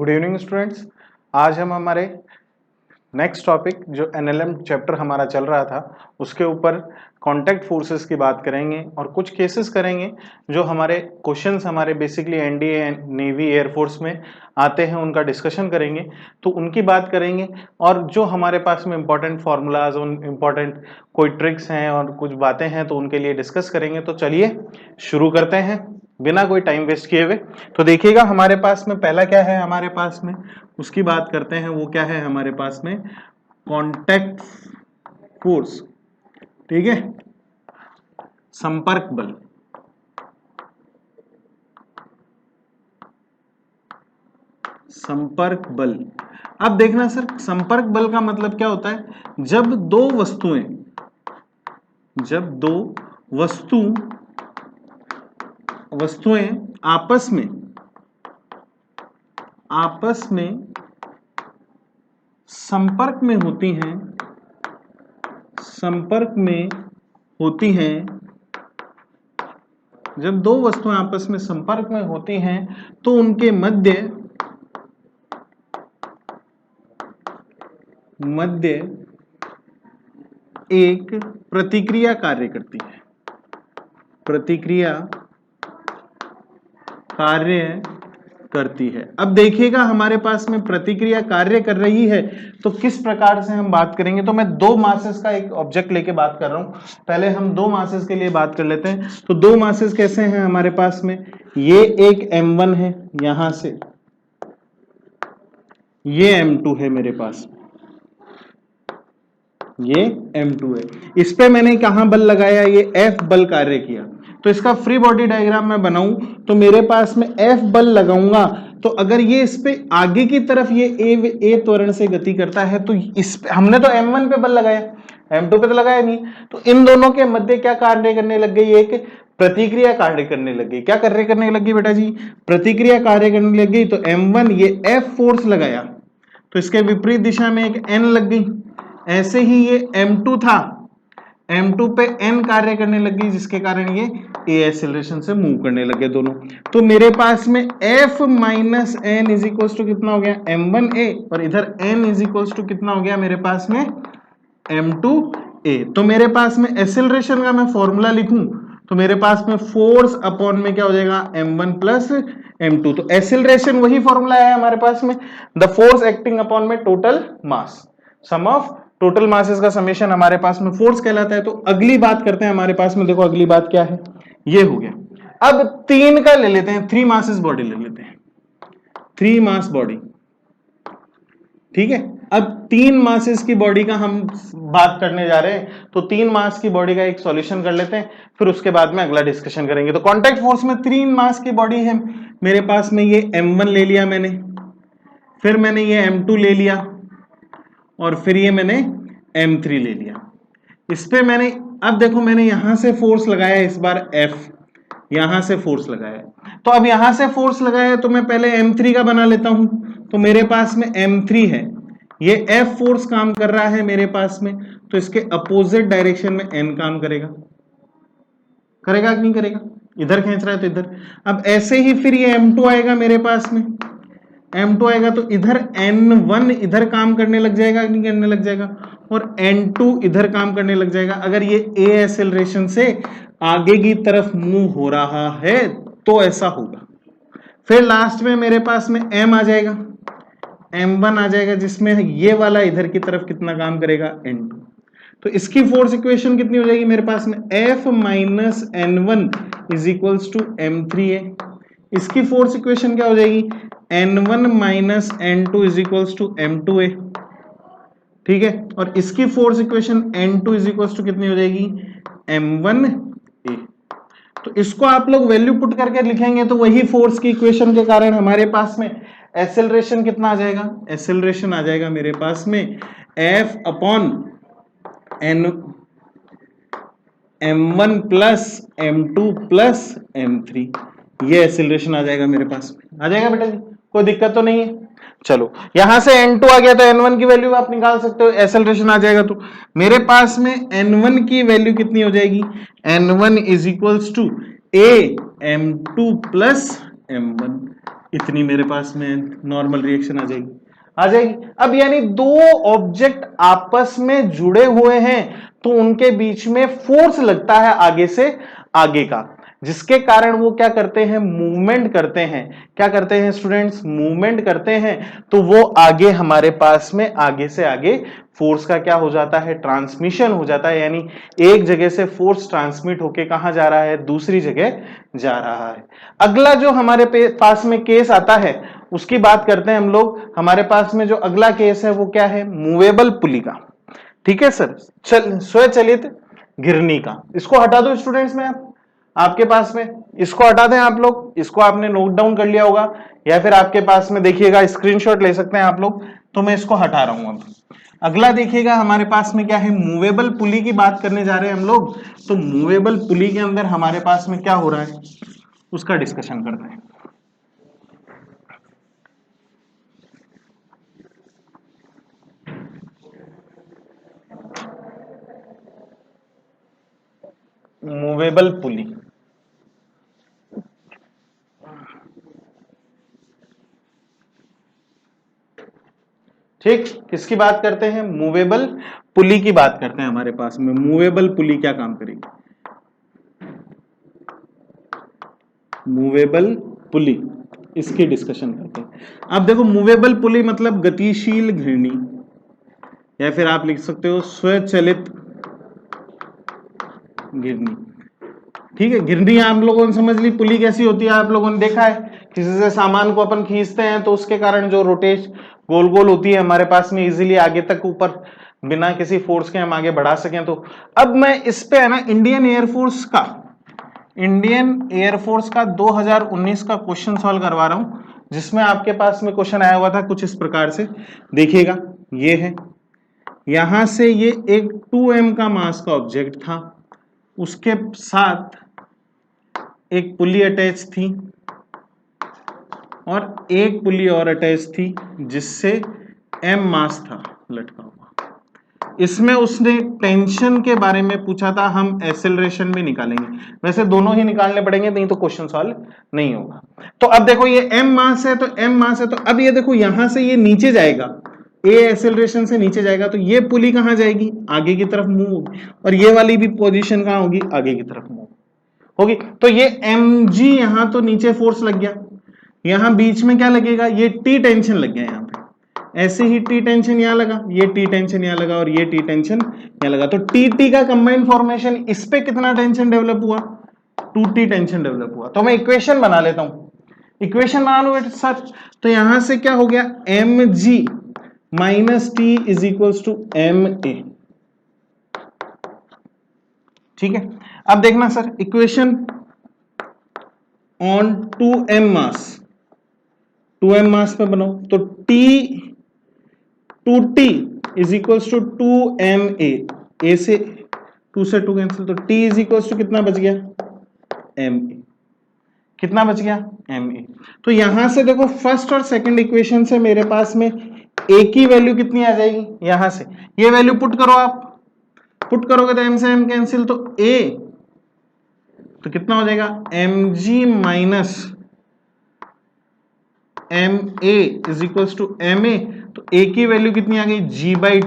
Good evening students. आज हम हमारे नेक्स्ट टॉपिक जो एनएलएम चैप्टर हमारा चल रहा था उसके ऊपर कॉन्टैक्ट फोर्सेस की बात करेंगे और कुछ केसेस करेंगे जो हमारे क्वेश्चंस हमारे बेसिकली एनडीए नेवी एयरफोर्स में आते हैं, उनका डिस्कशन करेंगे। तो उनकी बात करेंगे और जो हमारे पास में इंपॉर्टेंट फार्मूलाज, उन इंपॉर्टेंट कोई ट्रिक्स हैं और कुछ बातें हैं तो उनके लिए डिस्कस करेंगे। तो चलिए शुरू करते हैं बिना कोई टाइम वेस्ट किए हुए। तो देखिएगा हमारे पास में पहला क्या है, हमारे पास में उसकी बात करते हैं। वो क्या है हमारे पास में, कॉन्टैक्ट फोर्स। ठीक है, संपर्क बल। संपर्क बल, अब देखना सर, संपर्क बल का मतलब क्या होता है? जब दो वस्तुएं आपस में संपर्क में होती हैं, जब दो वस्तुएं आपस में संपर्क में होती हैं तो उनके मध्य एक प्रतिक्रिया कार्य करती है। अब देखिएगा हमारे पास में प्रतिक्रिया कार्य कर रही है तो किस प्रकार से हम बात करेंगे। तो मैं दो मासेस का एक ऑब्जेक्ट लेके बात कर रहा हूं। पहले हम दो मासेस के लिए बात कर लेते हैं। तो दो मासेस कैसे हैं हमारे पास में, ये एक m1 है, यहां से ये m2 है, मेरे पास ये m2 है। इस पे मैंने कहां बल लगाया, ये F बल कार्य किया। तो इसका फ्री बॉडी डायग्राम मैं बनाऊं तो मेरे पास में F बल लगाऊंगा तो अगर ये इस पे आगे की तरफ ये ए त्वरण से गति करता है तो इस पे हमने तो m1 पे बल लगाया, m2 पे तो लगाया नहीं। तो इन दोनों के मध्य क्या कार्य करने लग गई, एक प्रतिक्रिया कार्य करने लग गई। क्या कार्य करने लग गई बेटा जी? प्रतिक्रिया कार्य करने लग गई। तो m1 ये F फोर्स लगाया तो इसके विपरीत दिशा में एक n लग गई। ऐसे ही ये m2 था, m2 पे n कार्य करने लग गई जिसके कारण ये a एक्सेलरेशन से मूव करने लगे दोनों। तो मेरे पास में F minus n is equals to कितना हो गया, m1a, और इधर n इज इक्वल्स टू कितना हो गया मेरे पास में, m2a। तो मेरे पास में एक्सेलरेशन का मैं फॉर्मूला लिखूं तो मेरे पास में फोर्स अपॉन में क्या हो जाएगा, m1 प्लस m2। तो एक्सेलरेशन वही फॉर्मूला है हमारे पास में, द फोर्स एक्टिंग अपॉन में total mass, sum of total masses का समेशन हमारे पास में फोर्स कहलाता है। तो अगली बात करते हैं हमारे पास में, देखो अगली बात क्या है, ये हो गया। अब तीन का ले लेते हैं, 3 मासेस बॉडी ले लेते हैं, 3 मास बॉडी। ठीक है, अब 3 मासेस की बॉडी का हम बात करने जा रहे हैं तो 3 मास की बॉडी का एक सॉल्यूशन कर लेते हैं, फिर उसके बाद में अगला डिस्कशन करेंगे। तो कॉन्टैक्ट फोर्स में 3 मास की बॉडी है मेरे पास में, ये m1 ले लिया मैंने, फिर मैंने ये m2 ले लिया और फिर ये मैंने m3 ले लिया। इस पे मैंने, अब देखो मैंने यहां से फोर्स लगाया, इस बार F यहां से फोर्स लगाया। तो अब यहां से फोर्स लगाया तो मैं पहले m3 का बना लेता हूं। तो मेरे पास में m3 है, ये F फोर्स काम कर रहा है मेरे पास में, तो इसके अपोजिट डायरेक्शन में n काम करेगा कि नहीं करेगा? इधर खींच रहा है तो इधर। अब ऐसे ही फिर ये m2 आएगा मेरे पास में, m2 आएगा तो इधर n1 इधर काम करने लग जाएगा कि नहीं करने लग जाएगा, और n2 इधर काम करने लग जाएगा। अगर ये a एक्सेलरेशन से आगे की तरफ मूव हो रहा है तो ऐसा होगा। फिर लास्ट में मेरे पास में m आ जाएगा, m1 आ जाएगा, जिसमें ये वाला इधर की तरफ कितना काम करेगा, n2। तो इसकी फोर्स इक्वेशन कितनी हो जाएगी मेरे पास में, F minus n1 is equals to m3 है। इसकी फोर्स इक्वेशन क्या हो जाएगी, n1 minus n2 is equals to m2a। ठीक है, और इसकी force equation n2 is equals to कितनी हो जाएगी, m1a। तो इसको आप लोग वैल्यू पुट करके लिखेंगे तो वही फोर्स की इक्वेशन के कारण हमारे पास में एक्सेलरेशन कितना आ जाएगा, एक्सेलरेशन आ जाएगा मेरे पास में F upon m1 plus m2 plus m3, ये एक्सेलरेशन आ जाएगा मेरे पास में। आ जाएगा बेटा जी, कोई दिक्कत तो नहीं है? चलो, यहां से n2 आ गया तो n1 की वैल्यू आप निकाल सकते हो, एक्सेलरेशन आ जाएगा। तो मेरे पास में n1 की वैल्यू कितनी हो जाएगी, n1 is equals to a m2 plus m1। इतनी मेरे पास में नॉर्मल रिएक्शन आ जाएगी। अब यानी दो ऑब्जेक्ट आपस में जुड़े हुए हैं तो उनके बीच में फोर्स लगता है आगे से आगे का, जिसके कारण वो क्या करते हैं, मूवमेंट करते हैं। क्या करते हैं स्टूडेंट्स, मूवमेंट करते हैं। तो वो आगे हमारे पास में आगे से आगे फोर्स का क्या हो जाता है, ट्रांसमिशन हो जाता है। यानी एक जगह से फोर्स ट्रांसमिट होके कहां जा रहा है, दूसरी जगह जा रहा है। अगला जो हमारे पास में केस आता है उसकी बात करते हैं हम लोग। हमारे पास में जो अगला केस है वो क्या है, मूवेबल पुली का। ठीक है सर, स्वचालित घिरनी का। इसको हटा दो स्टूडेंट्स में आपके पास में, इसको हटा दें आप लोग। इसको आपने नोट डाउन कर लिया होगा या फिर आपके पास में देखिएगा, स्क्रीनशॉट ले सकते हैं आप लोग। तो मैं इसको हटा रहा हूं। अब अगला देखिएगा हमारे पास में क्या है, मूवेबल पुली की बात करने जा रहे हैं हम लोग। तो मूवेबल पुली के अंदर हमारे पास में क्या हो रहा है उसका डिस्कशन करते हैं। मूवेबल पुली, ठीक, किसकी बात करते हैं, मूवेबल पुली की बात करते हैं। हमारे पास में मूवेबल पुली क्या काम करेगी, मूवेबल पुली, इसकी डिस्कशन करते हैं। अब देखो मूवेबल पुली मतलब गतिशील घिरनी, या फिर आप लिख सकते हो स्वचालित घिरनी। ठीक है, घिरनी आप लोगों ने समझ ली। पुली कैसी होती है, आप लोगों ने देखा है, किसी से सामान को अपन खींचते हैं तो उसके कारण जो रोटेश गोल गोल होती है हमारे पास में, इजीली आगे तक ऊपर बिना किसी फोर्स के हम आगे बढ़ा सकें। तो अब मैं इस पे है ना इंडियन एयरफोर्स का 2019 का क्वेश्चन सॉल्व करवा रहा हूं, जिसमें आपके पास में क्वेश्चन आया हुआ था कुछ इस प्रकार से। देखिएगा, ये है, यहां से ये एक 2m का मास का ऑब्जेक्ट था, उसके साथ एक पुली अटैच थी और एक पुली और अटैच थी जिससे m मास था लटका हुआ। इसमें उसने टेंशन के बारे में पूछा था, हम एक्सेलरेशन भी निकालेंगे। वैसे दोनों ही निकालने पड़ेंगे, नहीं तो क्वेश्चन सॉल्व नहीं होगा। तो अब देखो ये m मास है, तो m मास है, तो अब ये देखो यहां से ये नीचे जाएगा, a एक्सेलरेशन से नीचे जाएगा, तो ये पुली कहां जाएगी, आगे की तरफ मूव होगी, और ये वाली भी पोजीशन कहां होगी, आगे की तरफ मूव होगी। तो ये mg यहां तो नीचे फोर्स लग गया, यहां बीच में क्या लगेगा, ये टी टेंशन लग गया यहां पे। ऐसे ही टी टेंशन यहां लगा, ये टी टेंशन यहां लगा, और ये टी टेंशन यहां लगा। तो टी टी का कंबाइंड फॉर्मेशन, इस पे कितना टेंशन डेवलप हुआ, 2t टेंशन डेवलप हुआ। तो मैं इक्वेशन बना लेता हूं, इक्वेशन बना लो सर। तो यहां से क्या हो गया, mg minus T is equals to M A. ठीक है, अब देखना sir, equation on 2m mass, 2m mass पे बनाओ, तो t 2t is equals to 2ma, a से 2 से 2 कैंसिल, तो t इज इक्वल्स टू कितना बच गया, ma, कितना बच गया, ma। तो यहां से देखो फर्स्ट और सेकंड इक्वेशन से मेरे पास में a की वैल्यू कितनी आ जाएगी, यहां से ये वैल्यू पुट करो, आप पुट करोगे तो m से m कैंसिल, तो a तो कितना हो जाएगा, mg minus M A is equals to M A. तो ए की वैल्यू कितनी आ गई, जी बाई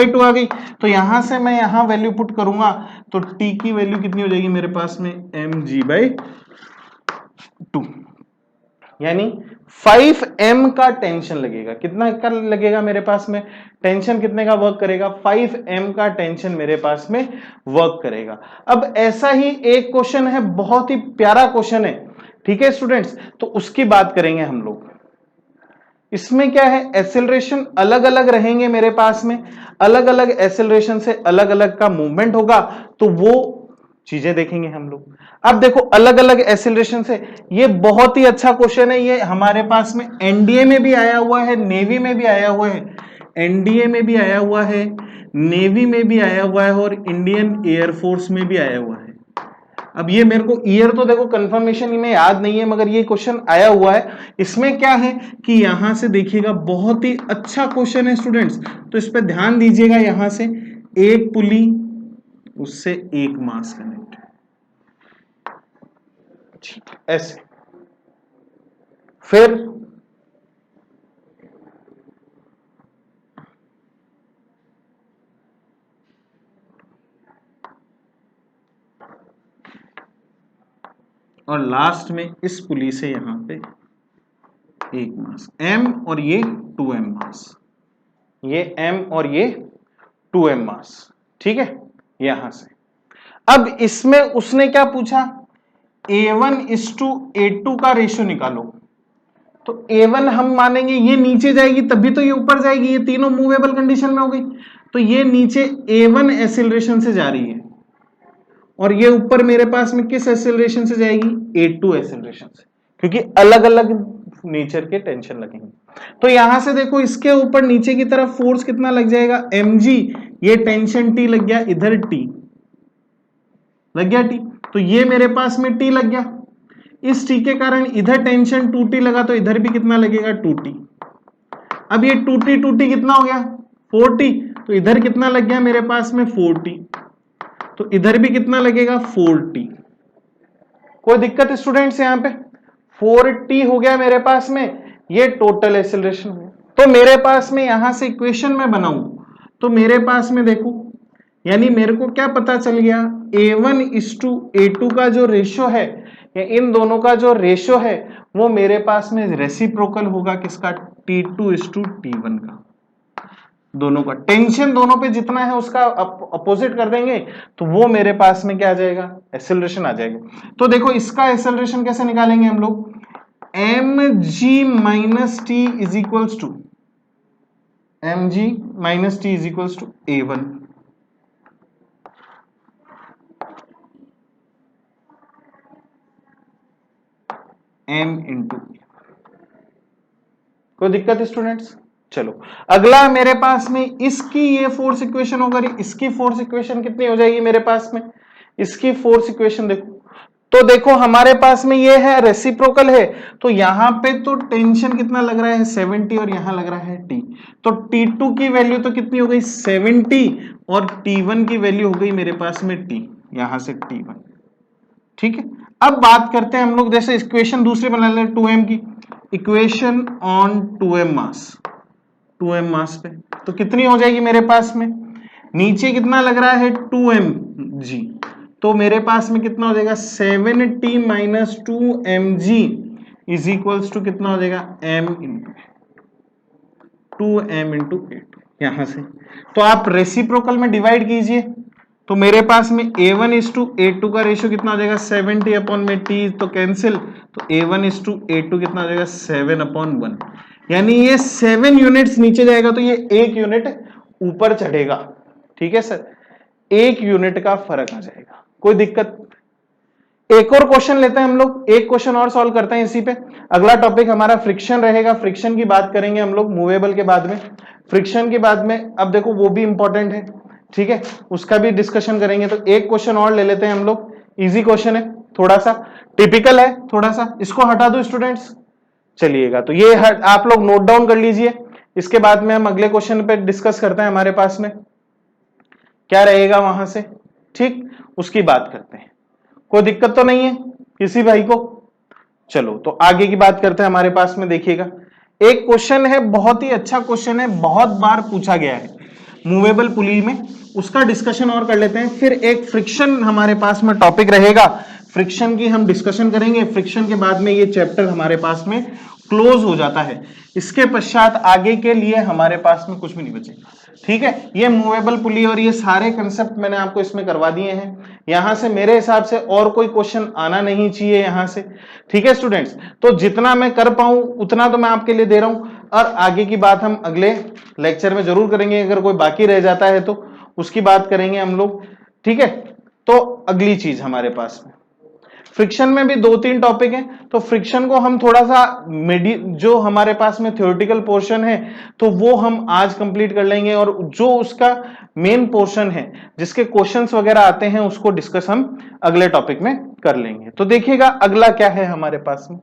टू आ गई। तो यहां से मैं यहां वैल्यू पुट करूंगा तो टी की वैल्यू कितनी हो जाएगी मेरे पास में, एम जी बाई टू, यानी 5m का टेंशन लगेगा। कितना का लगेगा मेरे पास में टेंशन, कितने का वर्क करेगा, 5m का टेंशन मेरे पास में वर्क करेगा। अब ऐसा ही एक क्वेश्चन है, बहुत ही प्यारा क्वेश्चन है, ठीक है स्टूडेंट्स, तो उसकी बात करेंगे हम लोग। इसमें क्या है, एक्सेलरेशन अलग अलग रहेंगे मेरे पास में, अलग अलग एक्सेलरेशन से अलग अलग का मूवमेंट होगा, तो वो चीजें देखेंगे हम लोग। अब देखो अलग अलग एक्सेलरेशन से, ये बहुत ही अच्छा क्वेश्चन है, ये हमारे पास में एनडीए में भी आया हुआ है, नेवी में भी आया हुआ है, एनडीए में भी आया हुआ है, नेवी में भी आया हुआ है, और इंडियन एयरफोर्स में भी आया हुआ है। अब ये मेरे को ईयर तो देखो कंफर्मेशन में याद नहीं है, मगर ये क्वेश्चन आया हुआ है। इसमें क्या है कि यहां से देखिएगा, बहुत ही अच्छा क्वेश्चन है स्टूडेंट्स, तो इस पर ध्यान दीजिएगा। यहां से एक पुली, उससे एक मास कनेक्ट, ऐसे फिर और लास्ट में इस पुली से यहां पे एक मास m और ये 2m मास, ये m और ये 2m मास, ठीक है। यहां से अब इसमें उसने क्या पूछा, A1:A2 का रेशियो निकालो। तो A1 हम मानेंगे ये नीचे जाएगी तभी तो ये ऊपर जाएगी, ये तीनों मूवेबल कंडीशन में हो गई। तो ये नीचे A1 एक्सेलरेशन से जा रही है और ये ऊपर मेरे पास में किस एक्सेलरेशन से जाएगी, A2 एक्सेलरेशन से, क्योंकि अलग अलग नेचर के टेंशन लगेंगे। तो यहां से देखो इसके ऊपर नीचे की तरफ फोर्स कितना लग जाएगा, mg, ये टेंशन T लग गया, इधर T लग गया, T, तो ये मेरे पास में T लग गया। इस T के कारण इधर टेंशन 2T लगा तो इधर भी कितना लगेगा, 2T। अब ये 2T कितना हो गया, 4T, तो इधर कितना लग गया मेरे पास में 4T, तो इधर भी कितना लगेगा 4T। कोई दिक्कत स्टूडेंट्स, यहां पे 4T हो गया मेरे पास में, ये टोटल एक्सेलरेशन हो गया। तो मेरे पास में यहां से इक्वेशन में बनाऊं तो मेरे पास में देखो, यानी मेरे को क्या पता चल गया, A1:A2 का जो रेशियो है, या इन दोनों का जो रेशियो है, वो मेरे पास में रेसिप्रोकल होगा किसका, T2:T1 का। दोनों का टेंशन दोनों पे जितना है उसका अपोजिट कर देंगे तो वो मेरे पास में क्या आ जाएगा, एक्सेलरेशन आ जाएगा। तो देखो इसका एक्सेलरेशन कैसे निकालेंगे हम लोग, mg minus T is equals to A1 m into. कोई दिक्कत स्टूडेंट्स, चलो अगला मेरे पास में इसकी ये फोर्स इक्वेशन होगा, इसकी फोर्स इक्वेशन कितनी हो जाएगी मेरे पास में, इसकी फोर्स इक्वेशन देखो, तो देखो हमारे पास में ये है रेसिप्रोकल है, तो यहां पे तो टेंशन कितना लग रहा है 70 और यहां लग रहा है T, तो T2 की वैल्यू तो कितनी हो गई 70 और T1 की वैल्यू हो गई मेरे पास में T, यहां से T1, ठीक है। अब बात करते हैं हम लोग, जैसे इक्वेशन दूसरी बना लें 2m की, इक्वेशन ऑन 2m मास पे, तो कितनी हो जाएगी मेरे पास में, नीचे कितना लग रहा है 2mg, तो मेरे पास में कितना हो जाएगा 7t minus 2mg is equals to कितना हो जाएगा m इंटू 2m इंटू 8, यहां से। तो आप रेसिप्रोकल में डिवाइड कीजिए, तो मेरे पास में A1:A2 का रेशियो कितना हो जाएगा 70 अपॉन में t, तो कैंसिल, तो A1:A2 कितना हो जाएगा 7/1, यानी ये 7 यूनिट्स नीचे जाएगा तो ये 1 यूनिट ऊपर चढ़ेगा, ठीक है सर, 1 यूनिट का फर्क आ जाएगा। कोई दिक्कत, एक और क्वेश्चन लेते हैं हम लोग, एक क्वेश्चन और सॉल्व करते हैं इसी पे। अगला टॉपिक हमारा फ्रिक्शन रहेगा, फ्रिक्शन की बात करेंगे हम लोग मूवेबल के बाद में, फ्रिक्शन के बाद में अब देखो वो भी इंपॉर्टेंट है, ठीक है, उसका भी डिस्कशन करेंगे। तो एक क्वेश्चन और ले लेते हैं हम लोग, इजी क्वेश्चन है, थोड़ा सा टिपिकल है, थोड़ा सा इसको हटा दो स्टूडेंट्स, चलिएगा तो ये आप लोग नोट डाउन कर लीजिए, इसके बाद में हम अगले क्वेश्चन पे डिस्कस करते हैं, हमारे पास में क्या रहेगा वहां से, ठीक, उसकी बात करते हैं। कोई दिक्कत तो नहीं है किसी भाई को, चलो तो आगे की बात करते हैं। हमारे पास में देखिएगा एक क्वेश्चन है, बहुत ही अच्छा क्वेश्चन है, बहुत बार पूछा गया है मूवेबल पुली में, उसका डिस्कशन और कर लेते हैं। फिर एक फ्रिक्शन हमारे पास में टॉपिक रहेगा, फ्रिक्शन की हम डिस्कशन करेंगे, फ्रिक्शन के बाद में ये चैप्टर हमारे पास में क्लोज हो जाता है, इसके पश्चात आगे के लिए हमारे पास में कुछ भी नहीं बचेगा, ठीक है। ये मूवेबल पुली और ये सारे कंसेप्ट मैंने आपको इसमें करवा दिए हैं, यहां से मेरे हिसाब से और कोई क्वेश्चन आना नहीं चाहिए यहां से, ठीक है स्टूडेंट्स। तो जितना मैं कर पाऊं उतना तो मैं आपके लिए दे रहा हूं, और आगे की बात हम अगले लेक्चर में जरूर करेंगे, अगर कोई बाकी रह जाता है तो उसकी बात करेंगे हम लोग, ठीक है। तो अगली चीज हमारे पास में फ्रिक्शन में भी 2-3 टॉपिक हैं, तो फ्रिक्शन को हम थोड़ा सा जो हमारे पास में थ्योरेटिकल पोर्शन है तो वो हम आज कंप्लीट कर लेंगे, और जो उसका मेन पोर्शन है जिसके क्वेश्चंस वगैरह आते हैं उसको डिस्कस हम अगले टॉपिक में कर लेंगे। तो देखिएगा अगला क्या है हमारे पास में,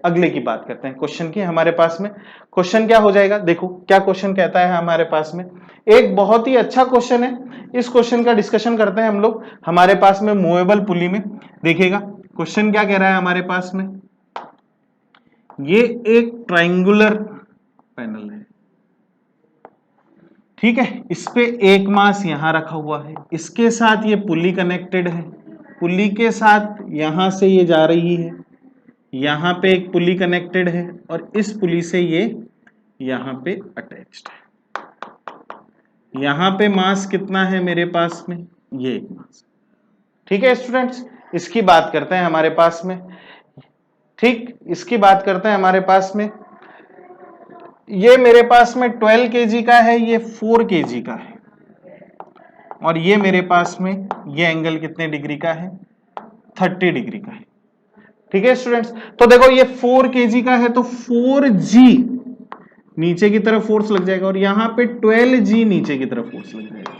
अगले की बात करते हैं क्वेश्चन की। हमारे पास में क्वेश्चन क्या हो जाएगा, देखो क्या क्वेश्चन कहता है हमारे पास में, एक बहुत ही अच्छा क्वेश्चन है, इस क्वेश्चन का डिस्कशन करते हैं हम लोग हमारे पास में मूवेबल पुली में। देखिएगा क्वेश्चन क्या कह रहा है हमारे पास में, ये एक ट्रायंगुलर पैनल है, ठीक है। इस पे एक मास यहां रखा हुआ है, इसके साथ ये पुली कनेक्टेड है, पुली के साथ यहां से ये जा रही है, यहां पे एक पुली कनेक्टेड है और इस पुली से ये यहां पे अटैच्ड है। यहां पे मास कितना है मेरे पास में, ये एक मास, ठीक है स्टूडेंट्स। इसकी बात करते हैं हमारे पास में, ठीक, इसकी बात करते हैं हमारे पास में। ये मेरे पास में 12 kg का है, ये 4 kg का है, और ये मेरे पास में ये एंगल कितने डिग्री का है, 30 डिग्री का है, ठीक है स्टूडेंट्स। तो देखो ये 4 kg का है तो 4g नीचे की तरफ फोर्स लग जाएगा और यहां पे 12g नीचे की तरफ फोर्स लग जाएगा,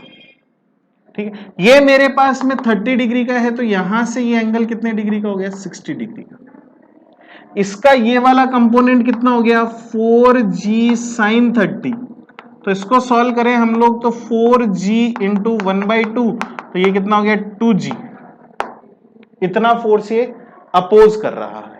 ठीक है। ये मेरे पास में 30 डिग्री का है तो यहां से ये एंगल कितने डिग्री का हो गया, 60 डिग्री का। इसका ये वाला कंपोनेंट कितना हो गया, 4g sin 30। तो इसको सॉल्व करें हम लोग तो 4g इंटू 1/2, तो ये कितना हो गया 2g। इतना फोर्स ये अपोज कर रहा है,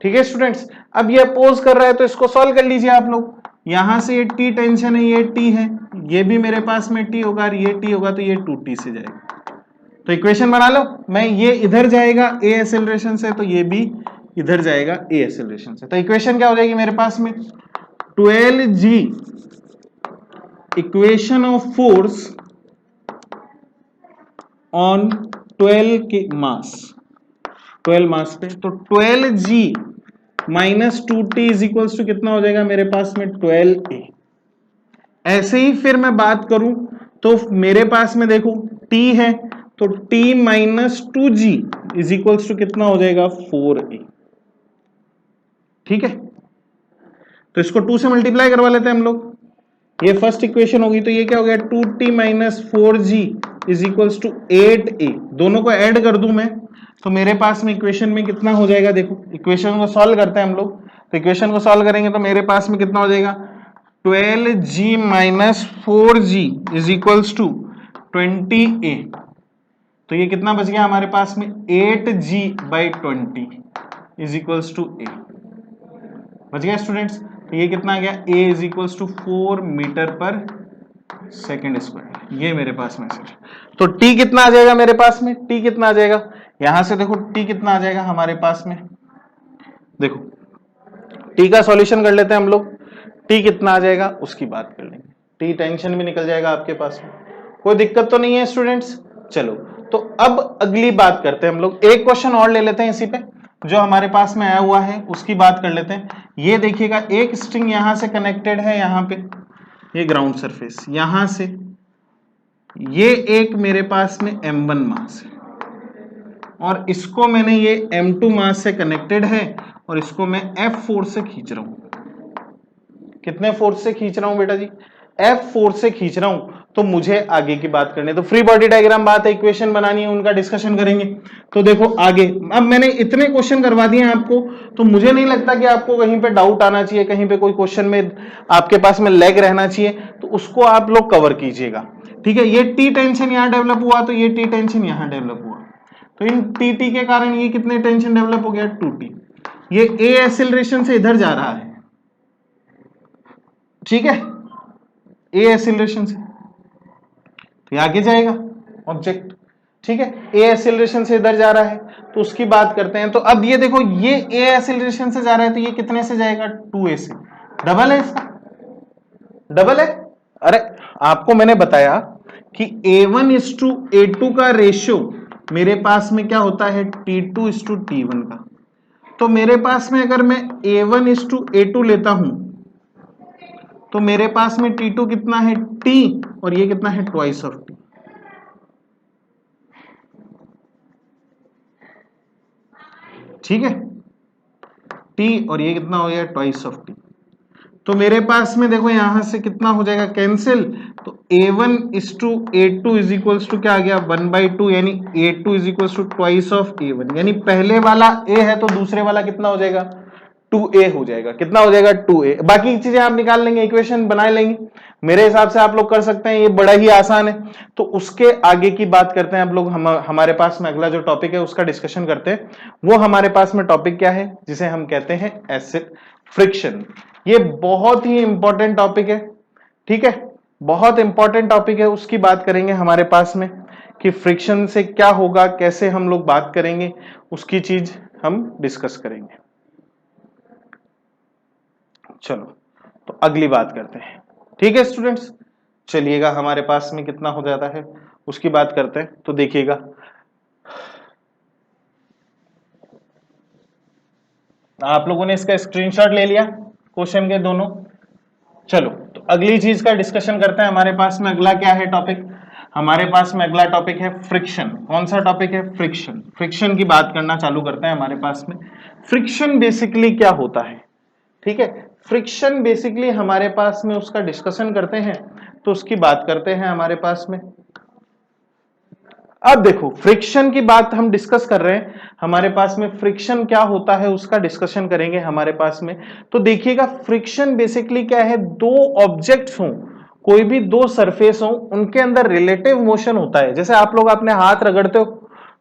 ठीक है स्टूडेंट्स। अब ये अपोज कर रहा है तो इसको सॉल्व कर लीजिए आप लोग। यहां से ये t टेंशन है, ये t है, ये भी मेरे पास में t होगा, ये t होगा तो ये 2t से जाएगा। तो इक्वेशन बना लो, मैं ये इधर जाएगा a एक्सेलरेशन से, तो ये भी इधर जाएगा a एक्सेलरेशन से। तो इक्वेशन क्या हो जाएगी मेरे पास में, 12g equation of force on 12 के मास, 12 मास पे, तो 12g minus 2t is equals to कितना हो जाएगा मेरे पास में 12a। ऐसे ही फिर मैं बात करूं तो मेरे पास में देखो t है तो t minus 2g is equals to कितना हो जाएगा 4a, ठीक है। तो इसको 2 से मल्टीप्लाई करवा लेते हैं हम लोग, ये फर्स्ट इक्वेशन होगी तो ये क्या हो गया 2t minus 4g is equals to 8a। दोनों को ऐड कर दूं मैं तो मेरे पास में इक्वेशन में कितना हो जाएगा, देखो इक्वेशन को सॉल्व करते हैं हम लोग। तो इक्वेशन को सॉल्व करेंगे तो मेरे पास में कितना हो जाएगा 12g minus 4g is equals to 20a। तो ये कितना बच गया हमारे पास में 8g by 20 is equals to a, बच गया स्टूडेंट्स। तो ये कितना आ गया a is equals to 4 metre per second square, ये मेरे पास में सर। तो t कितना आ जाएगा मेरे पास में, t कितना आ जाएगा, यहां से देखो t कितना आ जाएगा हमारे पास में, देखो t का सॉल्यूशन कर लेते हैं हम लोग, t कितना आ जाएगा उसकी बात कर लेंगे, t टेंशन भी निकल जाएगा आपके पास में, कोई दिक्कत तो नहीं है स्टूडेंट्स। चलो तो अब अगली बात करते हैं हम लोग, एक क्वेश्चन और ले लेते हैं इसी पे जो हमारे पास में आया हुआ है उसकी बात कर लेते हैं। ये देखिएगा एक स्ट्रिंग यहां से कनेक्टेड है, यहां पे ये ग्राउंड सरफेस, यहां से ये एक मेरे पास में m1 मास है और इसको मैंने ये m2 मास से कनेक्टेड है और इसको मैं f फोर्स से खींच रहा हूं। कितने फोर्स से खींच रहा हूं बेटा जी, f फोर्स से खींच रहा हूं। तो मुझे आगे की बात करनी है, तो फ्री बॉडी डायग्राम बात है, इक्वेशन बनानी है, उनका डिस्कशन करेंगे। तो देखो आगे, अब मैंने इतने क्वेश्चन करवा दिए आपको तो मुझे नहीं लगता कि आपको कहीं पे डाउट आना चाहिए, कहीं पे कोई क्वेश्चन में आपके पास में लैग रहना चाहिए, तो उसको आप लोग कवर कीजिएगा, ठीक है। ये टी टेंशन यहां डेवलप हुआ तो ये टी टेंशन यहां डेवलप हुआ, तो इन टी टी के कारण ये कितने टेंशन डेवलप हो गया 2t। ये a एक्सेलरेशन से इधर जा रहा है, ठीक है, a एक्सेलरेशन से तो ये आगे जाएगा ऑब्जेक्ट, ठीक है, a एक्सेलरेशन से इधर जा रहा है तो उसकी बात करते हैं। तो अब ये देखो ये a एक्सेलरेशन से जा रहा है तो ये कितने से जाएगा 2a से, डबल है इसका, डबल है। अरे आपको मैंने बताया कि a1:a2 का रेशियो मेरे पास में क्या होता है T2:T1 का। तो मेरे पास में अगर मैं a1:a2 लेता हूं तो मेरे पास में T2 कितना है T और ये कितना है ट्वाइस ऑफ T, ठीक है, T और ये कितना हो गया ट्वाइस ऑफ T। तो मेरे पास में देखो यहां से कितना हो जाएगा कैंसिल, तो a1:a2 इज इक्वल्स टू क्या आ गया 1/2, यानी a2 is equals to twice of a1, यानी पहले वाला a है तो दूसरे वाला कितना हो जाएगा 2a हो जाएगा, कितना हो जाएगा 2a। बाकी चीजें आप निकाल लेंगे, इक्वेशन बना लेंगे। मेरे हिसाब से आप लोग कर सकते हैं, ये बड़ा ही आसान है। तो उसके आगे की बात करते हैं आप लोग। हमारे पास में अगला जो टॉपिक है उसका डिस्कशन करते हैं। वो हमारे पास में टॉपिक क्या है, जिसे हम कहते हैं एसिड फ्रिक्शन। ये बहुत ही इंपॉर्टेंट टॉपिक है, ठीक है, बहुत इंपॉर्टेंट टॉपिक है। उसकी बात करेंगे हमारे पास में कि फ्रिक्शन से क्या होगा, कैसे हम लोग बात करेंगे, उसकी चीज हम डिस्कस करेंगे। चलो तो अगली बात करते हैं, ठीक है स्टूडेंट्स। चलिएगा, हमारे पास में कितना हो जाता है उसकी बात करते हैं। तो देखिएगा, आप लोगों ने इसका स्क्रीनशॉट ले लिया क्वेश्चन के दोनों। चलो तो अगली चीज का डिस्कशन करते हैं। हमारे पास में अगला क्या है टॉपिक, हमारे पास में अगला टॉपिक है फ्रिक्शन। कौन सा टॉपिक है, फ्रिक्शन। फ्रिक्शन की बात करना चालू करते हैं हमारे पास में। फ्रिक्शन बेसिकली क्या होता है, ठीक है। फ्रिक्शन बेसिकली हमारे पास में उसका डिस्कशन करते हैं, तो उसकी बात करते हैं हमारे पास में। अब देखो, फ्रिक्शन की बात हम डिस्कस कर रहे हैं, हमारे पास में फ्रिक्शन क्या होता है उसका डिस्कशन करेंगे हमारे पास में। तो देखिएगा, फ्रिक्शन बेसिकली क्या है, दो ऑब्जेक्ट्स हों, कोई भी दो सरफेस हो, उनके अंदर रिलेटिव मोशन होता है। जैसे आप लोग अपने हाथ रगड़ते हो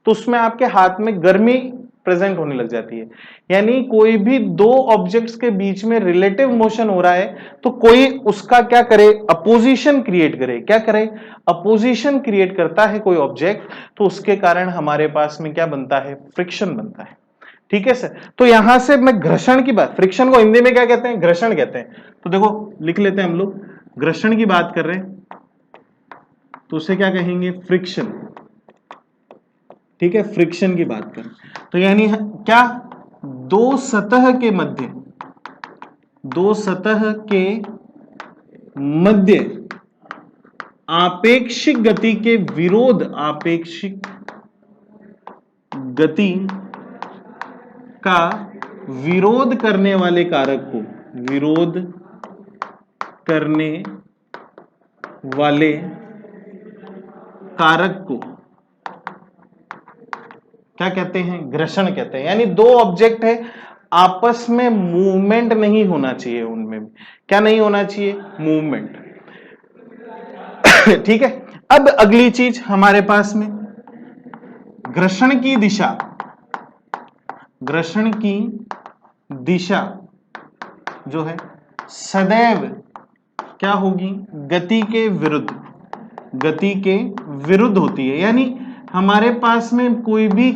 तो उसमें आपके हाथ में गर्मी प्रेजेंट होने लग जाती है। यानी कोई भी दो ऑब्जेक्ट्स के बीच में रिलेटिव मोशन हो रहा है, तो कोई उसका क्या करे, अपोजिशन क्रिएट करे। क्या करे, अपोजिशन क्रिएट करता है कोई ऑब्जेक्ट, तो उसके कारण हमारे पास में क्या बनता है, फ्रिक्शन बनता है, ठीक है सर। तो यहां से मैं घर्षण की बात, फ्रिक्शन को हिंदी में क्या कहते हैं, घर्षण कहते हैं। तो देखो लिख लेते हैं हम लोग, घर्षण की बात कर रहे हैं तो उसे क्या कहेंगे, फ्रिक्शन, ठीक है। फ्रिक्शन की बात करें तो यानी क्या, दो सतह के मध्य, दो सतह के मध्य आपेक्षिक गति के विरोध, आपेक्षिक गति का विरोध करने वाले कारक को, विरोध करने वाले कारक को क्या कहते हैं, घर्षण कहते हैं। यानी दो ऑब्जेक्ट है, आपस में मूवमेंट नहीं होना चाहिए, उनमें क्या नहीं होना चाहिए, मूवमेंट, ठीक है। अब अगली चीज हमारे पास में, घर्षण की दिशा, घर्षण की दिशा जो है सदैव क्या होगी, गति के विरुद्ध, गति के विरुद्ध होती है। यानी हमारे पास में कोई भी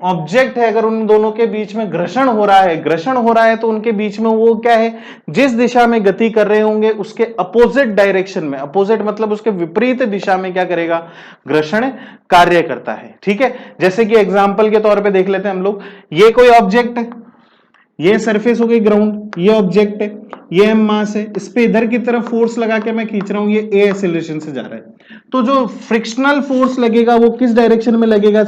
ऑब्जेक्ट है, अगर उन दोनों के बीच में घर्षण हो रहा है, घर्षण हो रहा है, तो उनके बीच में वो क्या है, जिस दिशा में गति कर रहे होंगे उसके अपोजिट डायरेक्शन में, अपोजिट मतलब उसके विपरीत दिशा में क्या करेगा, घर्षण कार्य करता है, ठीक है। जैसे कि एग्जांपल के तौर पे देख लेते हैं हम लोग, ये कोई ऑब्जेक्ट है, ये सरफेस हो गई ग्राउंड, ये ऑब्जेक्ट है, ये एम मास है, इस पे इधर की तरफ फोर्स लगा के मैं खींच रहा हूं, ये ए एक्सेलरेशन से जा रहा है। तो जो फ्रिक्शनल फोर्स लगेगा वो किस डायरेक्शन में लगेगा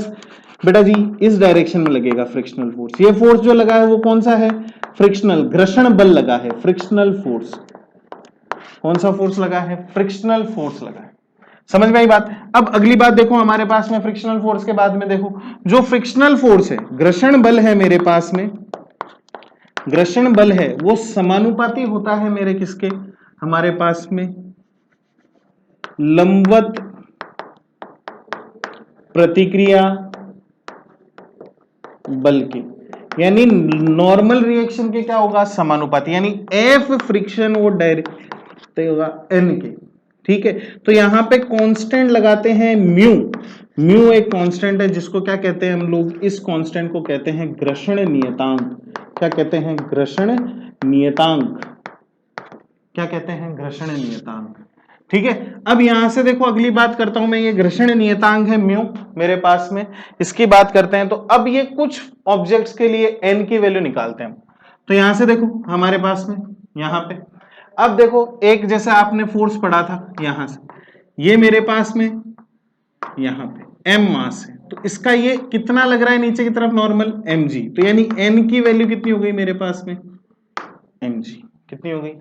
बेटा जी, इस डायरेक्शन में लगेगा फ्रिक्शनल फोर्स। ये फोर्स जो लगा है वो कौन सा है, फ्रिक्शनल, घर्षण बल लगा है, फ्रिक्शनल फोर्स। कौन सा फोर्स लगा है, फ्रिक्शनल फोर्स लगा है। समझ में आई बात। अब अगली बात देखो हमारे पास में, फ्रिक्शनल फोर्स के बाद में देखो, जो फ्रिक्शनल फोर्स है, घर्षण बल है मेरे पास में, घर्षण बल है वो समानुपाती होता है मेरे किसके, हमारे पास में लंबवत प्रतिक्रिया बल के। यानी नॉर्मल रिएक्शन के क्या होगा, समानुपाती। यानी एफ फ्रिक्शन वो डायरेक्ट होगा एन के, ठीक है। तो यहां पे कांस्टेंट लगाते हैं म्यू, म्यू एक कांस्टेंट है जिसको क्या कहते हैं हम लोग, इस कांस्टेंट को कहते हैं घर्षण नियतांक। क्या कहते हैं, घर्षण नियतांक, क्या कहते हैं, घर्षण नियतांक, ठीक है। अब यहां से देखो अगली बात करता हूं मैं, ये घर्षण नियतांक है म्यू मेरे पास में, इसकी बात करते हैं। तो अब ये कुछ ऑब्जेक्ट्स के लिए एन की वैल्यू निकालते हैं। तो यहां से देखो हमारे पास में, यहां पे अब देखो, एक जैसे आपने फोर्स पढ़ा था यहां से, ये मेरे पास में यहां पे एम मास है, तो इसका ये कितना लग रहा है नीचे की तरफ, नॉर्मल एम जी। तो यानी एन की वैल्यू कितनी हो गई मेरे पास में, एम जी, कितनी हो गई,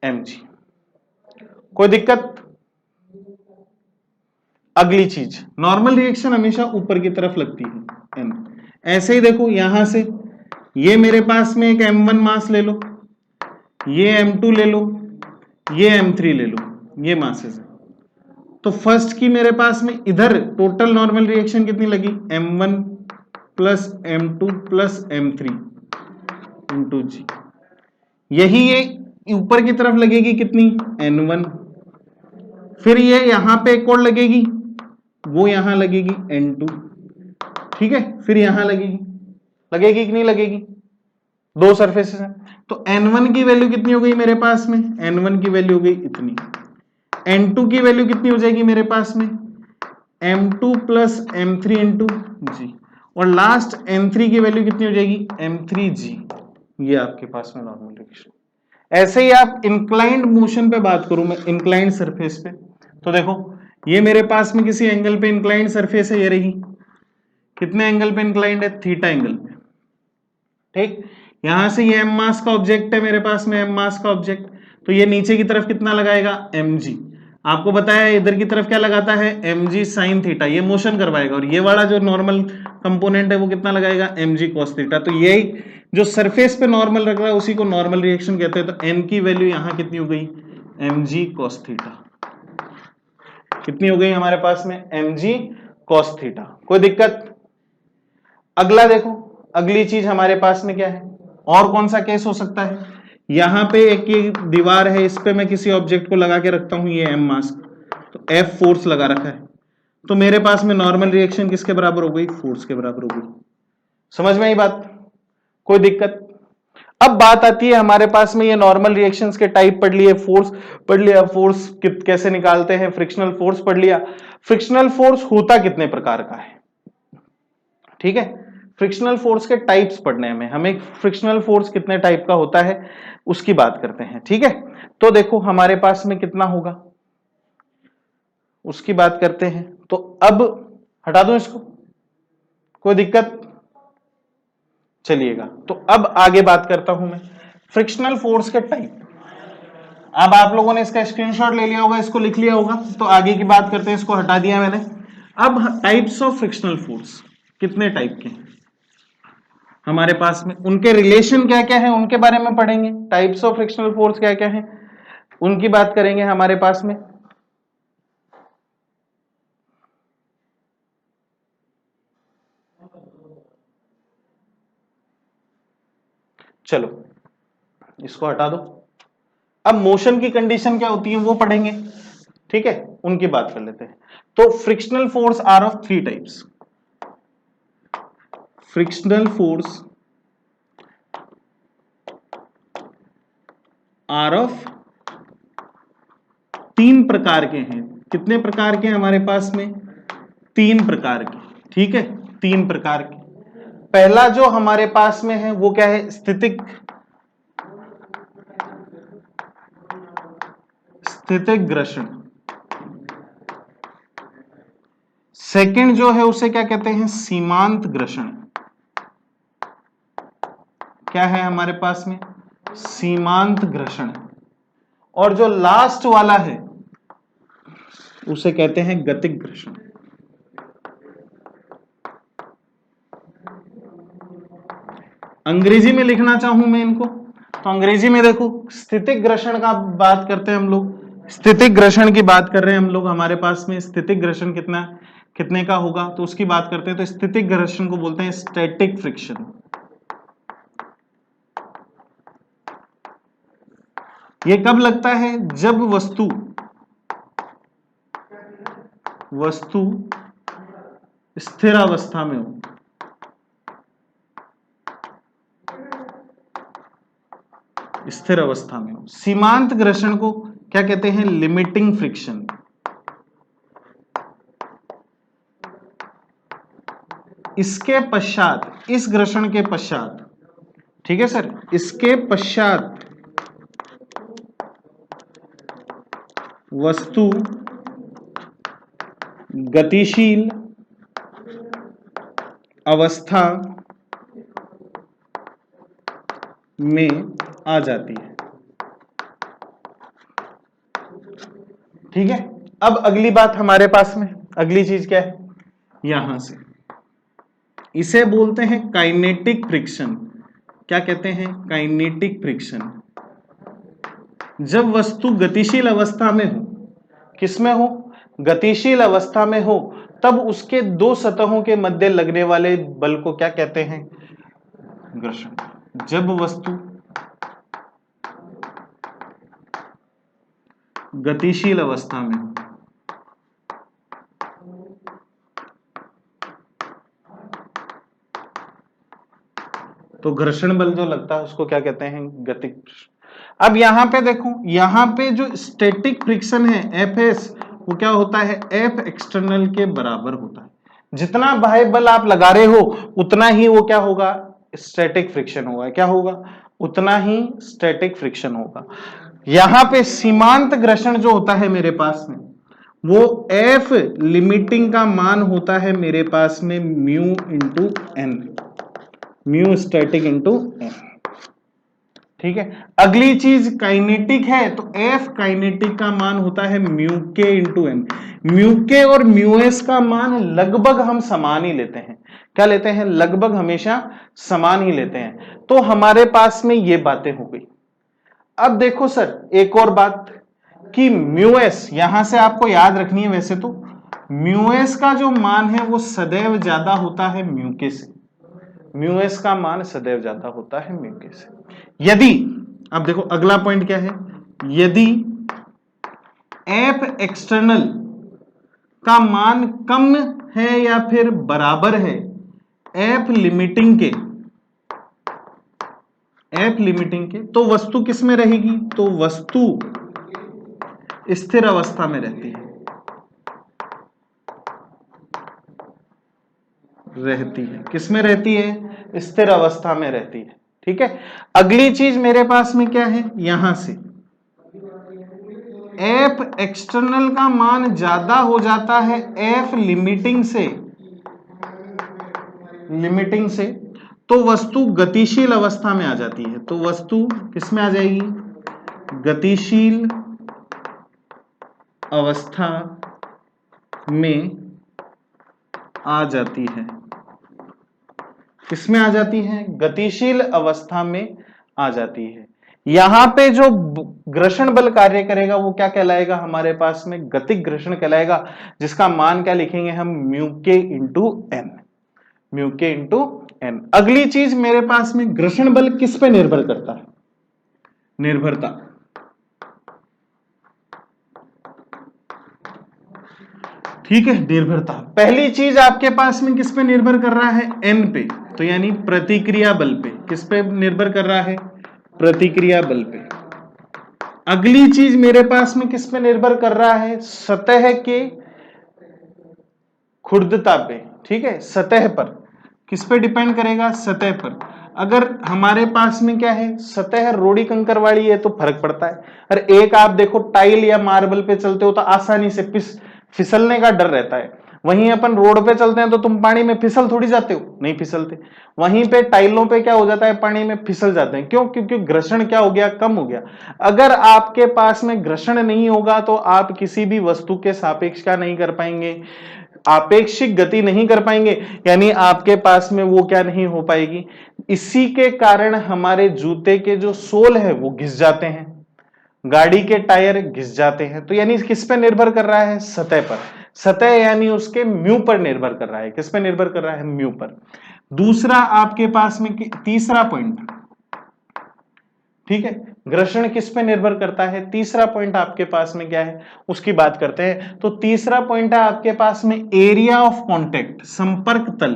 एम जी। कोई दिक्कत। अगली चीज, नॉर्मल रिएक्शन हमेशा ऊपर की तरफ लगती है एन। ऐसे ही देखो यहां से, ये मेरे पास में एक M1 मास ले लो, ये M2 ले लो, ये M3 ले लो, ये मासेस है। तो फर्स्ट की मेरे पास में इधर टोटल नॉर्मल रिएक्शन कितनी लगी, m1 plus m2 plus m3 into जी। यही ये ऊपर की तरफ लगेगी कितनी, n1। फिर ये यहां पे एक और लगेगी, वो यहां लगेगी n2, ठीक है। फिर यहां लगेगी, लगेगी कि नहीं लगेगी, दो सरफेसेस हैं। तो n1 की वैल्यू कितनी हो गई मेरे पास में, n1 की वैल्यू हो गई इतनी। n2 की वैल्यू कितनी हो जाएगी मेरे पास में, m2 प्लस m3 इंटू जी। और लास्ट n3 की वैल्यू कितनी हो जाएगी, m3g। ये आपके पास में नॉर्मल रिएक्शन। ऐसे ही आप इंक्लाइंड मोशन पे बात करूं मैं, इंक्लाइंड सरफेस पे, तो देखो ये मेरे पास में किसी एंगल पे इंक्लाइंड सरफेस है, ये रही, कितने एंगल पे इंक्लाइंड है, थीटा एंगल पे, ठीक। यहां से ये एम मास का ऑब्जेक्ट है मेरे पास में, एम मास का ऑब्जेक्ट, तो ये नीचे की तरफ कितना लगाएगा, mg। आपको बताया इधर की तरफ क्या लगाता है, mg साइन थीटा, ये मोशन करवाएगा। और ये वाला जो नॉर्मल कंपोनेंट है वो कितना लगाएगा, mg कॉस थीटा। तो यही जो सरफेस पे नॉर्मल रख रहा है उसी को नॉर्मल रिएक्शन कहते हैं। तो n की वैल्यू यहां कितनी हो गई, mg कॉस थीटा। कितनी हो गई हमारे पास में, mg कॉस थीटा। कोई दिक्कत। अगला देखो, अगली चीज हमारे पास में क्या है, और कौन सा केस हो सकता है। यहां पे एक ये दीवार है, इस पे मैं किसी ऑब्जेक्ट को लगा के रखता हूं, ये एम मास, तो एफ फोर्स लगा रखा है, तो मेरे पास में नॉर्मल रिएक्शन किसके बराबर हो गई, फोर्स के बराबर हो गई। समझ में आई बात, कोई दिक्कत। अब बात आती है हमारे पास में, ये नॉर्मल रिएक्शंस के टाइप पढ़ लिए, फोर्स पढ़ लिया, फोर्स कैसे निकालते हैं, फ्रिक्शनल फोर्स पढ़ लिया। फ्रिक्शनल फोर्स होता कितने प्रकार का है, ठीक है। फ्रिक्शनल फोर्स के टाइप्स पढ़ने में हमें, फ्रिक्शनल फोर्स कितने टाइप का होता है उसकी बात करते हैं, ठीक है। तो देखो हमारे पास में कितना होगा उसकी बात करते हैं। तो अब हटा दो इसको, कोई दिक्कत, चलिएगा। तो अब आगे बात करता हूं मैं फ्रिक्शनल फोर्स के टाइप। अब आप लोगों ने इसका स्क्रीनशॉट ले लिया होगा, इसको लिख लिया होगा, तो आगे की बात करते हैं। इसको हटा दिया मैंने। अब टाइप्स ऑफ फ्रिक्शनल फोर्स कितने टाइप के हैं हमारे पास में, उनके रिलेशन क्या क्या है उनके बारे में पढ़ेंगे। टाइप्स ऑफ फ्रिक्शनल फोर्स क्या क्या है उनकी बात करेंगे हमारे पास में। चलो इसको हटा दो। अब मोशन की कंडीशन क्या होती है वो पढ़ेंगे, ठीक है, उनकी बात कर लेते हैं। तो frictional force are of three types. Frictional force are of तीन प्रकार के हैं। कितने प्रकार के हमारे पास में, तीन प्रकार के, ठीक है, तीन प्रकार के। पहला जो हमारे पास में है वो क्या है, स्थितिक, स्थितिक घर्षण। सेकंड जो है उसे क्या कहते हैं, सीमांत घर्षण। क्या है हमारे पास में, सीमांत घर्षण। और जो लास्ट वाला है उसे कहते हैं गतिक घर्षण। अंग्रेजी में लिखना चाहूं मैं इनको, तो अंग्रेजी में देखो, स्थितिक घर्षण का बात करते हैं हम लोग, स्थितिक घर्षण की बात कर रहे हैं हम लोग। हमारे पास में स्थितिक घर्षण कितना, कितने का होगा, तो उसकी बात करते हैं। तो स्थितिक घर्षण को बोलते हैं स्टैटिक फ्रिक्शन। ये कब लगता है, जब वस्तु स्थिर अवस्था में हो। स्थिर अवस्था में हो। सीमांत घर्षण को क्या कहते हैं, लिमिटिंग फ्रिक्शन। इसके पश्चात, इस घर्षण के पश्चात, ठीक है सर, इसके पश्चात वस्तु गतिशील अवस्था में आ जाती है, ठीक है। अब अगली बात हमारे पास में, अगली चीज क्या है, यहां से इसे बोलते हैं काइनेटिक फ्रिक्शन। क्या कहते हैं, काइनेटिक फ्रिक्शन। जब वस्तु गतिशील अवस्था में हो, किसमें हो, गतिशील अवस्था में हो, तब उसके दो सतहों के मध्य लगने वाले बल को क्या कहते हैं, घर्षण। जब वस्तु गतिशील अवस्था में हो तो घर्षण बल जो लगता है उसको क्या कहते हैं, गतिक। अब यहां पे देखो, यहां पे जो स्टैटिक फ्रिक्शन है एफएस, वो क्या होता है, एफ एक्सटर्नल के बराबर होता है। जितना बाह्य बल आप लगा रहे हो उतना ही वो क्या होगा, स्टैटिक फ्रिक्शन होगा। क्या होगा, उतना ही स्टैटिक फ्रिक्शन होगा। यहां पे सीमांत घर्षण जो होता है मेरे पास में, वो एफ लिमिटिंग का मान होता है मेरे पास में mu into N, mu static into N. ठीक है, अगली चीज काइनेटिक है, तो एफ काइनेटिक का मान होता है म्यू के इंटू एन। म्यू के और म्यू एस का मान लगभग हम समान ही लेते हैं। क्या लेते हैं, लगभग हमेशा समान ही लेते हैं। तो हमारे पास में ये बातें हो गई। अब देखो सर एक और बात कि म्यू एस यहां से आपको याद रखनी है। वैसे तो म्यू एस का जो मान है वो सदैव ज्यादा होता है म्यू के से, म्यू एस का मान सदैव ज्यादा होता है म्यू के से। यदि, अब देखो अगला पॉइंट क्या है, यदि एफ एक्सटर्नल का मान कम है या फिर बराबर है एफ लिमिटिंग के, एफ लिमिटिंग के, तो वस्तु किस में रहेगी, तो वस्तु स्थिर अवस्था में रहती है, किस में रहती है, स्थिर अवस्था में रहती है। ठीक है, अगली चीज मेरे पास में क्या है, यहां से एफ एक्सटर्नल का मान ज्यादा हो जाता है एफ लिमिटिंग से, तो वस्तु गतिशील अवस्था में आ जाती है। तो वस्तु किस में आ जाएगी, गतिशील अवस्था में आ जाती है। किसमें आ जाती है, गतिशील अवस्था में आ जाती है। यहां पे जो घर्षण बल कार्य करेगा वो क्या कहलाएगा, हमारे पास में गतिक घर्षण कहलाएगा, जिसका मान क्या लिखेंगे हम, म्यू के इंटू एन, म्यू के इंटू एन। अगली चीज मेरे पास में घर्षण बल किस पे निर्भर करता है, निर्भरता। ठीक है, निर्भरता पहली चीज आपके पास में किस पे निर्भर कर रहा है, एन पे, तो यानी प्रतिक्रिया बल पे। किस पे निर्भर कर रहा है, प्रतिक्रिया बल पे। अगली चीज मेरे पास में किस पे निर्भर कर रहा है, सतह के खुर्दता पे। ठीक है, सतह पर किस पे डिपेंड करेगा, सतह पर। अगर हमारे पास में क्या है, सतह रोड़ी कंकर वाली है तो फर्क पड़ता है। और एक आप देखो टाइल या मार्बल पे चलते हो तो आसानी से फिसलने का डर रहता है। वहीं अपन रोड पे चलते हैं तो तुम पानी में फिसल थोड़ी जाते हो, नहीं फिसलते। वहीं पे टाइलों पे क्या हो जाता है, पानी में फिसल जाते हैं। क्यों, क्योंकि घर्षण क्या हो गया, कम हो गया। अगर आपके पास में घर्षण नहीं होगा तो आप किसी भी वस्तु के सापेक्ष क्या नहीं कर पाएंगे, आपेक्षिक गति नहीं कर पाएंगे, यानी आपके पास में वो क्या नहीं हो पाएगी। इसी के कारण हमारे जूते के जो सोल है वो घिस जाते हैं, गाड़ी के टायर घिस जाते हैं। तो यानी किस पे निर्भर कर रहा है, सतह पर। सतह यानी उसके म्यू पर निर्भर कर रहा है। किस पे निर्भर कर रहा है, म्यू पर। दूसरा आपके पास में तीसरा पॉइंट, ठीक है, घर्षण किस पे निर्भर करता है, तीसरा पॉइंट आपके पास में क्या है उसकी बात करते हैं। तो तीसरा पॉइंट है आपके पास में एरिया ऑफ कांटेक्ट, संपर्क तल।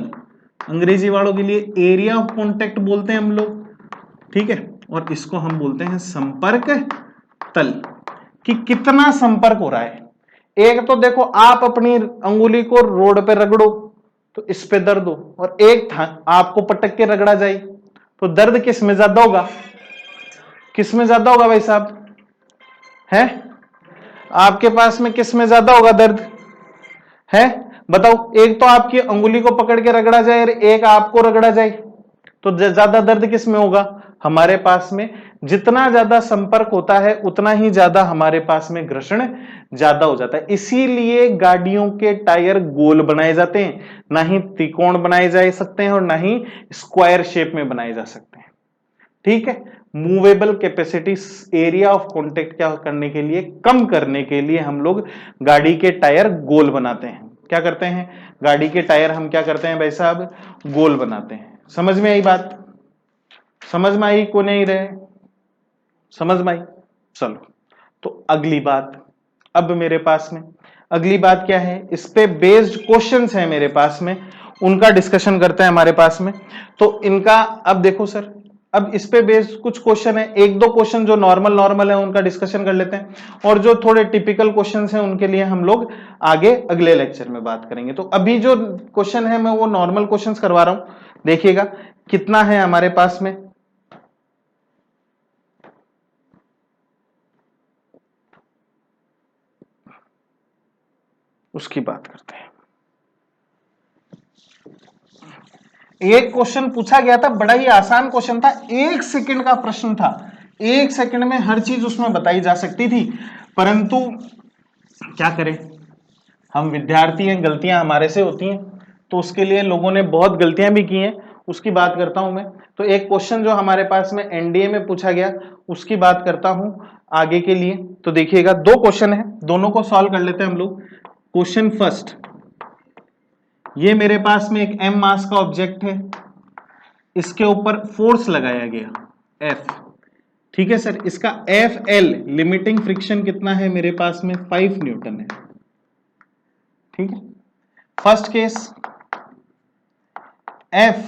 अंग्रेजी वालों के लिए एरिया ऑफ कांटेक्ट बोलते हैं हम लोग। ठीक है, और इसको हम बोलते हैं संपर्क तल, कि कितना संपर्क हो रहा है। एक तो देखो आप अपनी अंगुली को रोड पे रगड़ो तो इस पे दर्द हो, और एक था आपको पटक के रगड़ा जाए तो दर्द किस में ज्यादा होगा, किस में ज्यादा होगा भाई साहब, है आपके पास में किस में ज्यादा होगा दर्द है, बताओ। एक तो आपकी अंगुली को पकड़ के रगड़ा जाए और एक आपको रगड़ा जाए, तो ज्यादा दर्द किस में होगा, हमारे पास में। जितना ज्यादा संपर्क होता है उतना ही ज्यादा हमारे पास में घर्षण ज्यादा हो जाता है। इसीलिए गाड़ियों के टायर गोल बनाए जाते हैं, ना ही त्रिकोण बनाए जा सकते हैं और ना ही स्क्वायर शेप में बनाए जा सकते हैं। ठीक है, movable capacity area of contact क्या करने के लिए, कम करने के लिए हम लोग गाड़ी के टायर गोल बनाते हैं। क्या करते हैं, गाड़ी के टायर हम क्या करते हैं भाई साहब, गोल बनाते हैं। समझ में आई बात, समझ में आई को नहीं रहे, समझ में आई। चलो तो अगली बात, अब मेरे पास में अगली बात क्या है, इस पे बेस्ड क्वेश्चंस है मेरे पास में, उनका डिस्कशन करते हैं हमारे पास में। तो इनका अब देखो सर, अब इस पे बेस्ड कुछ क्वेश्चन है, एक दो क्वेश्चन जो नॉर्मल है उनका डिस्कशन कर लेते हैं, और जो थोड़े टिपिकल क्वेश्चंस हैं उनके लिए हम लोग आगे अगले लेक्चर में बात करेंगे। तो अभी जो क्वेश्चन है मैं वो नॉर्मल क्वेश्चंस करवा रहा हूं, देखिएगा कितना है हमारे पास में। उसकी बात करते हैं। एक क्वेश्चन पूछा गया था, बड़ा ही आसान क्वेश्चन था, 1 सेकंड का प्रश्न था, 1 सेकंड में हर चीज उसमें बताई जा सकती थी, परंतु क्या करें, हम विद्यार्थी हैं, गलतियां हमारे से होती हैं, तो उसके लिए लोगों ने बहुत गलतियां भी की हैं, उसकी बात करता हूं मैं। तो एक क्वेश्चन जो हमारे पास में एनडीए में पूछा गया उसकी बात करता हूं आगे के लिए। तो देखिएगा दो क्वेश्चन है, दोनों को सॉल्व कर लेते हैं हम लोग। क्वेश्चन फर्स्ट, ये मेरे पास में एक m मास का ऑब्जेक्ट है, इसके ऊपर फोर्स लगाया गया F, ठीक है सर, इसका FL लिमिटिंग फ्रिक्शन कितना है मेरे पास में, 5 न्यूटन है, ठीक है। फर्स्ट केस, F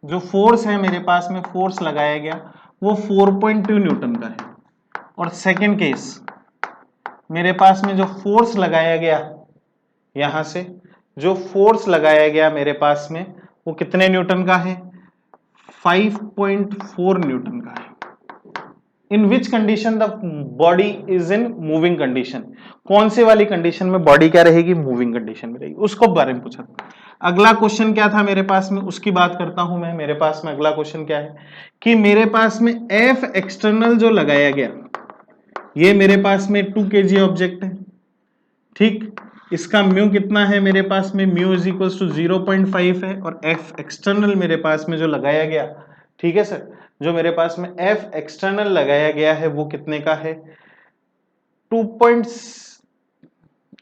जो फोर्स है मेरे पास में, फोर्स लगाया गया वो 4.2 न्यूटन का है, और सेकेंड केस मेरे पास में जो फोर्स लगाया गया, यहां से जो फोर्स लगाया गया मेरे पास में वो कितने न्यूटन का है, 5.4 न्यूटन का है। In which condition the body is in moving condition, कौन से वाली कंडीशन में बॉडी क्या रहेगी, मूविंग कंडीशन में रहेगी, उसको बारे में पूछा था। अगला क्वेश्चन क्या था मेरे पास में, उसकी बात करता हूं मैं। मेरे पास में अगला क्वेश्चन क्या है कि मेरे पास में F एक्सटर्नल जो लगाया गया, ये मेरे पास में 2 kg ऑब्जेक्ट है, ठीक, इसका म्यू कितना है मेरे पास में, म्यू इज इक्वल टू 0.5 है, और F एक्सटर्नल मेरे पास में जो लगाया गया, ठीक है सर, जो मेरे पास में F एक्सटर्नल लगाया गया है वो कितने का है, 2.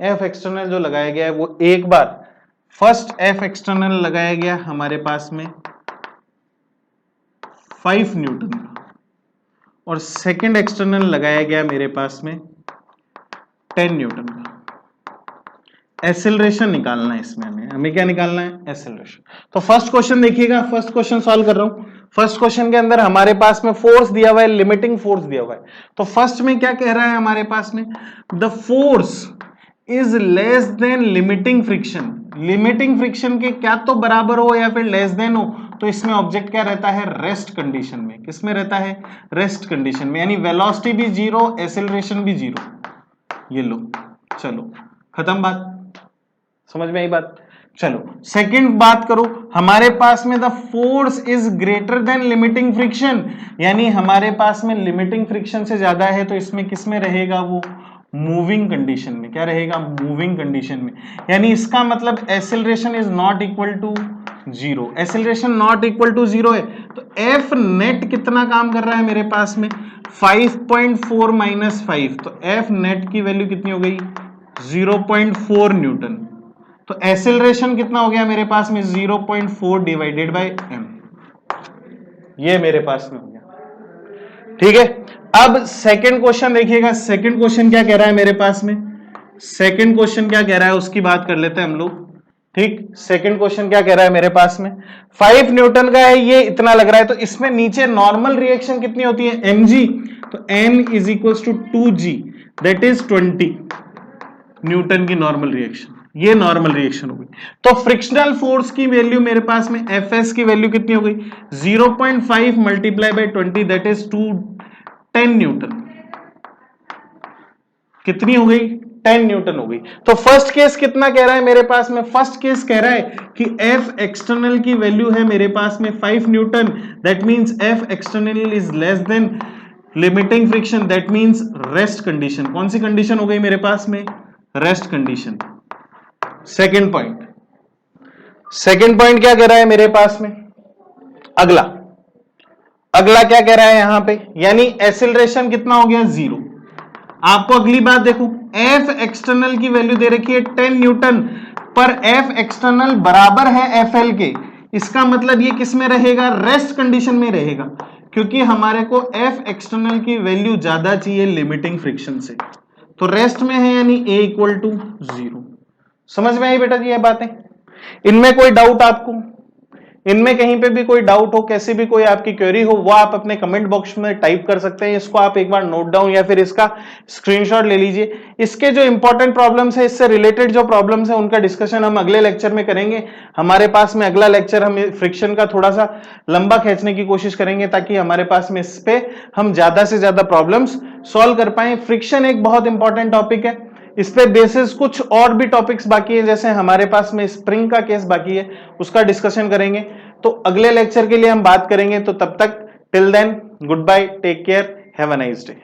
F एक्सटर्नल जो लगाया गया है वो एक बार फर्स्ट F एक्सटर्नल लगाया गया हमारे पास में 5 न्यूटन का, और सेकंड एक्सटर्नल लगाया गया मेरे पास में 10 न्यूटन का। एसेलरेशन निकालना है इसमें, हमें क्या निकालना है, एसेलरेशन। तो फर्स्ट क्वेश्चन देखिएगा, फर्स्ट क्वेश्चन सॉल्व कर रहा हूं। फर्स्ट क्वेश्चन के अंदर हमारे पास में फोर्स दिया हुआ है, लिमिटिंग फोर्स दिया हुआ है। तो फर्स्ट में क्या कह रहा है हमारे पास में, the force is less than limiting friction, limiting friction के क्या तो बराबर हो या फिर लेस देन हो, तो इसमें ऑब्जेक्ट क्या रहता है, रेस्ट कंडीशन में। किसमें रहता है, रेस्ट कंडीशन में, यानी वेलोसिटी भी जीरो, एसेलरेशन भी जीरो। ये लो, चलो खत्म बात, समझ में आई बात। चलो सेकंड बात करो, हमारे पास में the force is greater than limiting friction, यानी हमारे पास में लिमिटिंग फ्रिक्शन से ज्यादा है, तो इसमें किसमें रहेगा वो, मूविंग कंडीशन में। क्या रहेगा, मूविंग कंडीशन में, यानी इसका मतलब acceleration is not equal to zero. Acceleration not equal to zero है, तो एफ नेट कितना काम कर रहा है मेरे पास में, 5.4 माइनस 5, तो एफ नेट की वैल्यू कितनी हो गई, 0.4 न्यूटन। तो एसेलरेशन कितना हो गया मेरे पास में, 0.4 डिवाइडेड बाय m, ये मेरे पास में हो गया, ठीक है। अब सेकंड क्वेश्चन देखिएगा, सेकंड क्वेश्चन क्या कह रहा है मेरे पास में, सेकंड क्वेश्चन क्या कह रहा है उसकी बात कर लेते हैं हम लोग, ठीक। सेकंड क्वेश्चन क्या कह रहा है मेरे पास में, 5 न्यूटन का है, ये इतना लग रहा है, तो इसमें नीचे नॉर्मल रिएक्शन कितनी होती है, mg, तो m is equal to 2g, that is 20 newton की नॉर्मल रिएक्शन, ये नॉर्मल रिएक्शन हो गई। तो फ्रिक्शनल फोर्स की वैल्यू मेरे पास में, Fs की वैल्यू कितनी हो गई, 0.5 multiply by 20, that is 10 Newton. कितनी हो गई, 10 न्यूटन हो गई। तो फर्स्ट केस कितना कह रहा है मेरे पास में, फर्स्ट केस कह रहा है कि F एक्सटर्नल की वैल्यू है मेरे पास में 5 Newton, that means F external is less than limiting friction, that means rest condition. कौन सी कंडीशन हो गई मेरे पास में, rest condition. Second point, second point क्या कह रहा है मेरे पास में, अगला अगला क्या कह रहा है यहां पे, यानी एक्सीलरेशन कितना हो गया 0। आपको अगली बात देखो, एफ एक्सटर्नल की वैल्यू दे रखी है 10 न्यूटन पर एफ एक्सटर्नल बराबर है एफ एल के। इसका मतलब ये किस में रहेगा, रेस्ट कंडीशन में रहेगा, क्योंकि हमारे को एफ एक्सटर्नल की वैल्यू ज्यादा चाहिए लिमिटिंग फ्रिक्शन से। तो रेस्ट में है यानी ए इक्वल टू 0। समझ में आई बेटा जी ये बातें? इनमें कोई डाउट आपको, इनमें कहीं पे भी कोई डाउट हो, कैसी भी कोई आपकी क्वेरी हो, वो आप अपने कमेंट बॉक्स में टाइप कर सकते हैं। इसको आप एक बार नोट डाउन या फिर इसका स्क्रीनशॉट ले लीजिए। इसके जो इंपॉर्टेंट प्रॉब्लम्स है, इससे रिलेटेड जो प्रॉब्लम्स है, उनका डिस्कशन हम अगले लेक्चर में करेंगे। हमारे पास में अगला लेक्चर हम फ्रिक्शन का थोड़ा सा लंबा खींचने की कोशिश करेंगे, ताकि हमारे पास में इस पे हम ज्यादा से ज्यादा प्रॉब्लम्स सॉल्व कर पाए। फ्रिक्शन एक बहुत इंपॉर्टेंट टॉपिक है, इस पे बेसिस कुछ और भी टॉपिक्स बाकी है, जैसे हमारे पास में स्प्रिंग का केस बाकी है, उसका डिस्कशन करेंगे। तो अगले लेक्चर के लिए हम बात करेंगे। तो तब तक till then good bye, take care, have a nice day.